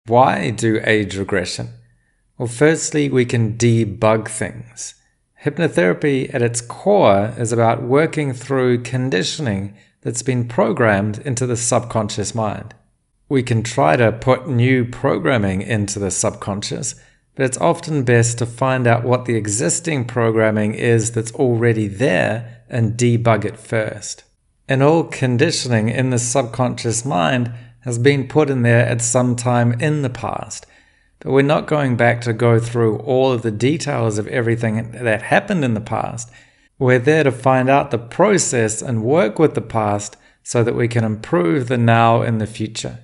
Why do age regression? Well, firstly, we can debug things. Hypnotherapy at its core is about working through conditioning that's been programmed into the subconscious mind. We can try to put new programming into the subconscious, but it's often best to find out what the existing programming is that's already there and debug it first. And all conditioning in the subconscious mind has been put in there at some time in the past. But we're not going back to go through all of the details of everything that happened in the past. We're there to find out the process and work with the past so that we can improve the now and the future.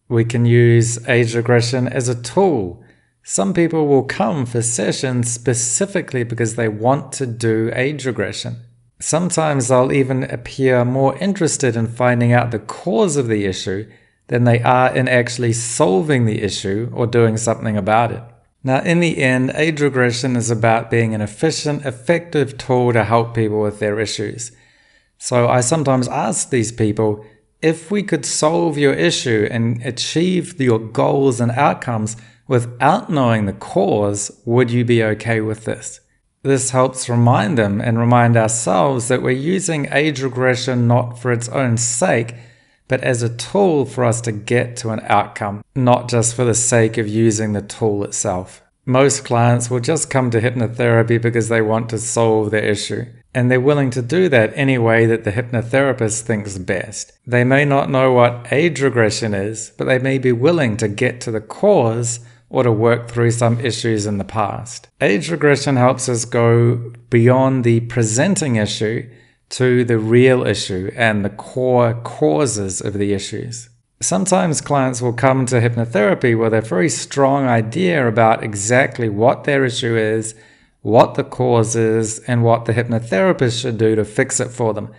We can use age regression as a tool. Some people will come for sessions specifically because they want to do age regression. Sometimes they'll even appear more interested in finding out the cause of the issue than they are in actually solving the issue or doing something about it. Now, in the end, age regression is about being an efficient, effective tool to help people with their issues. So I sometimes ask these people, if we could solve your issue and achieve your goals and outcomes without knowing the cause, would you be okay with this? This helps remind them and remind ourselves that we're using age regression not for its own sake, but as a tool for us to get to an outcome, not just for the sake of using the tool itself. Most clients will just come to hypnotherapy because they want to solve their issue, and they're willing to do that any way that the hypnotherapist thinks best. They may not know what age regression is, but they may be willing to get to the cause or to work through some issues in the past. Age regression helps us go beyond the presenting issue to the real issue and the core causes of the issues. Sometimes clients will come to hypnotherapy with a very strong idea about exactly what their issue is, what the cause is, and what the hypnotherapist should do to fix it for them.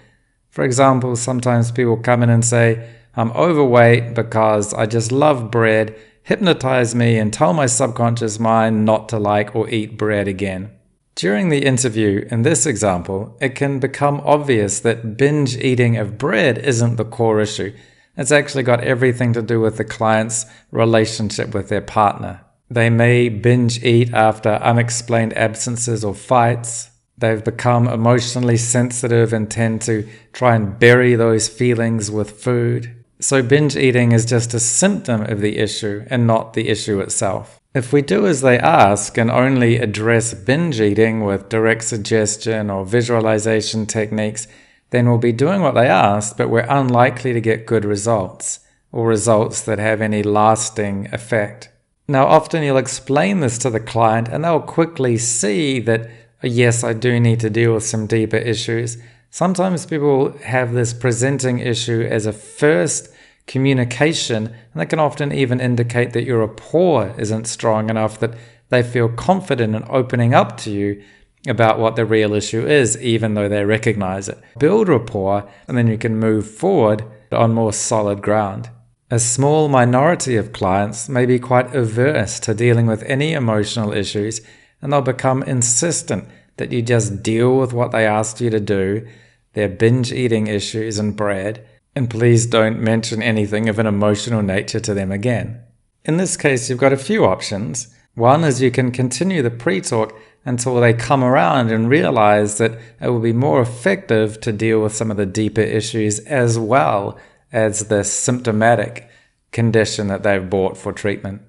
For example, sometimes people come in and say, I'm overweight because I just love bread. Hypnotize me and tell my subconscious mind not to like or eat bread again. During the interview, in this example, it can become obvious that binge eating of bread isn't the core issue. It's actually got everything to do with the client's relationship with their partner. They may binge eat after unexplained absences or fights. They've become emotionally sensitive and tend to try and bury those feelings with food. So binge eating is just a symptom of the issue and not the issue itself. If we do as they ask and only address binge eating with direct suggestion or visualization techniques, then we'll be doing what they asked, but we're unlikely to get good results or results that have any lasting effect. Now, often you'll explain this to the client and they'll quickly see that, yes, I do need to deal with some deeper issues. Sometimes people have this presenting issue as a first communication, and that can often even indicate that your rapport isn't strong enough that they feel confident in opening up to you about what the real issue is, even though they recognize it. Build rapport, and then you can move forward on more solid ground. A small minority of clients may be quite averse to dealing with any emotional issues, and they'll become insistent that you just deal with what they asked you to do, their binge eating issues and bread, and please don't mention anything of an emotional nature to them again. In this case, you've got a few options. One is you can continue the pre-talk until they come around and realize that it will be more effective to deal with some of the deeper issues as well as the symptomatic condition that they've brought for treatment.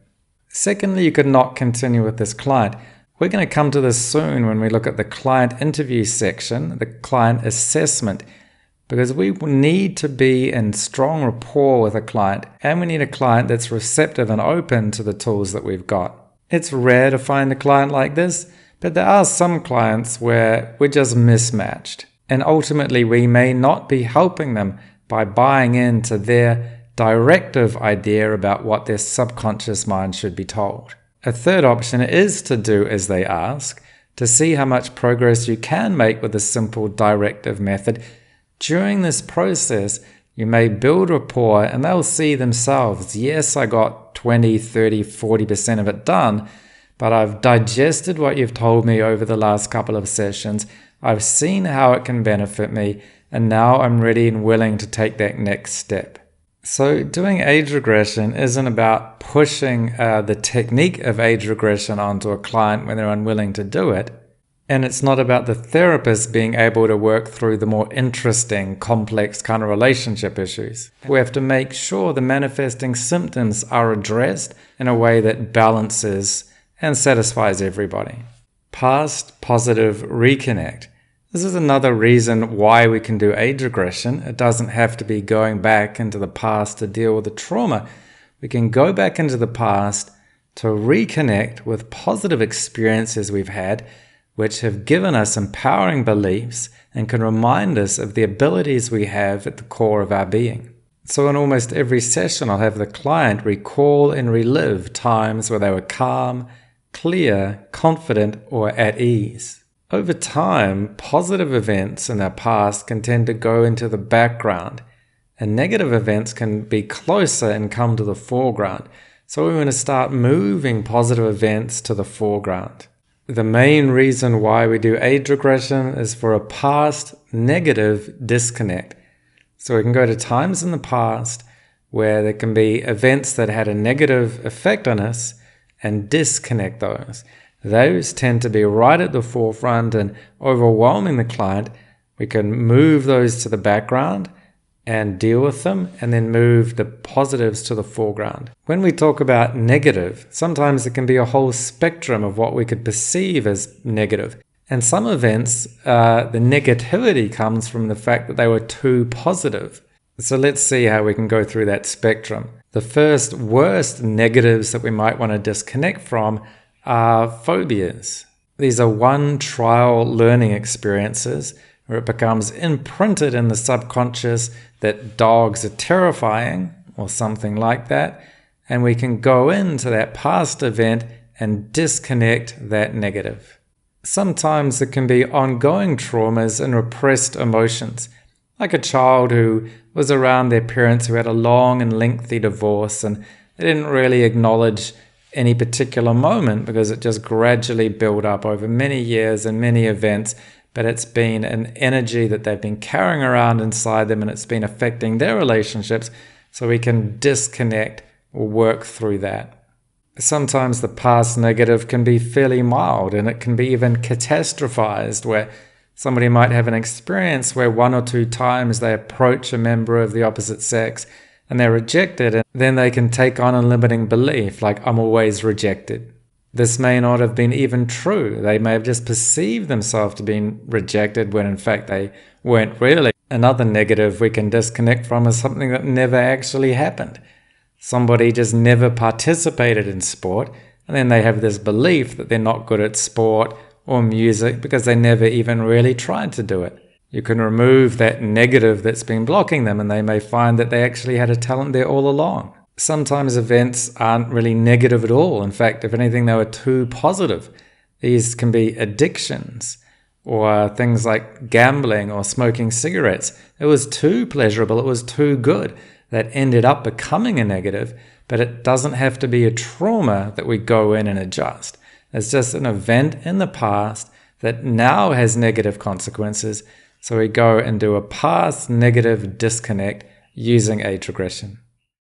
Secondly, you could not continue with this client. We're going to come to this soon when we look at the client interview section, the client assessment, because we need to be in strong rapport with a client, and we need a client that's receptive and open to the tools that we've got. It's rare to find a client like this, but there are some clients where we're just mismatched, and ultimately we may not be helping them by buying into their directive idea about what their subconscious mind should be told. A third option is to do as they ask, to see how much progress you can make with a simple directive method. During this process, you may build rapport and they'll see themselves, yes, I got 20, 30, 40% of it done, but I've digested what you've told me over the last couple of sessions. I've seen how it can benefit me, and now I'm ready and willing to take that next step. So doing age regression isn't about pushing the technique of age regression onto a client when they're unwilling to do it. And it's not about the therapist being able to work through the more interesting, complex kind of relationship issues. We have to make sure the manifesting symptoms are addressed in a way that balances and satisfies everybody. Past positive reconnect. This is another reason why we can do age regression. It doesn't have to be going back into the past to deal with the trauma. We can go back into the past to reconnect with positive experiences we've had, which have given us empowering beliefs and can remind us of the abilities we have at the core of our being. So in almost every session, I'll have the client recall and relive times where they were calm, clear, confident, or at ease. Over time, positive events in their past can tend to go into the background, and negative events can be closer and come to the foreground. So we want to start moving positive events to the foreground. The main reason why we do age regression is for a past negative disconnect. So we can go to times in the past where there can be events that had a negative effect on us and disconnect those. Those tend to be right at the forefront and overwhelming the client. We can move those to the background and deal with them, and then move the positives to the foreground. When we talk about negative, sometimes it can be a whole spectrum of what we could perceive as negative. And some events, the negativity comes from the fact that they were too positive. So let's see how we can go through that spectrum. The first worst negatives that we might want to disconnect from are phobias. These are one-trial learning experiences where it becomes imprinted in the subconscious that dogs are terrifying or something like that, and we can go into that past event and disconnect that negative. Sometimes it can be ongoing traumas and repressed emotions, like a child who was around their parents who had a long and lengthy divorce, and they didn't really acknowledge any particular moment because it just gradually built up over many years and many events. But it's been an energy that they've been carrying around inside them, and it's been affecting their relationships, so we can disconnect or work through that. Sometimes the past negative can be fairly mild, and it can be even catastrophized, where somebody might have an experience where one or two times they approach a member of the opposite sex and they're rejected, and then they can take on a limiting belief like, I'm always rejected. This may not have been even true. They may have just perceived themselves to be rejected when in fact they weren't really. Another negative we can disconnect from is something that never actually happened. Somebody just never participated in sport, and then they have this belief that they're not good at sport or music because they never even really tried to do it. You can remove that negative that's been blocking them, and they may find that they actually had a talent there all along. Sometimes events aren't really negative at all. In fact, if anything, they were too positive. These can be addictions or things like gambling or smoking cigarettes. It was too pleasurable, it was too good. That ended up becoming a negative, but it doesn't have to be a trauma that we go in and adjust. It's just an event in the past that now has negative consequences. So we go and do a past negative disconnect using age regression.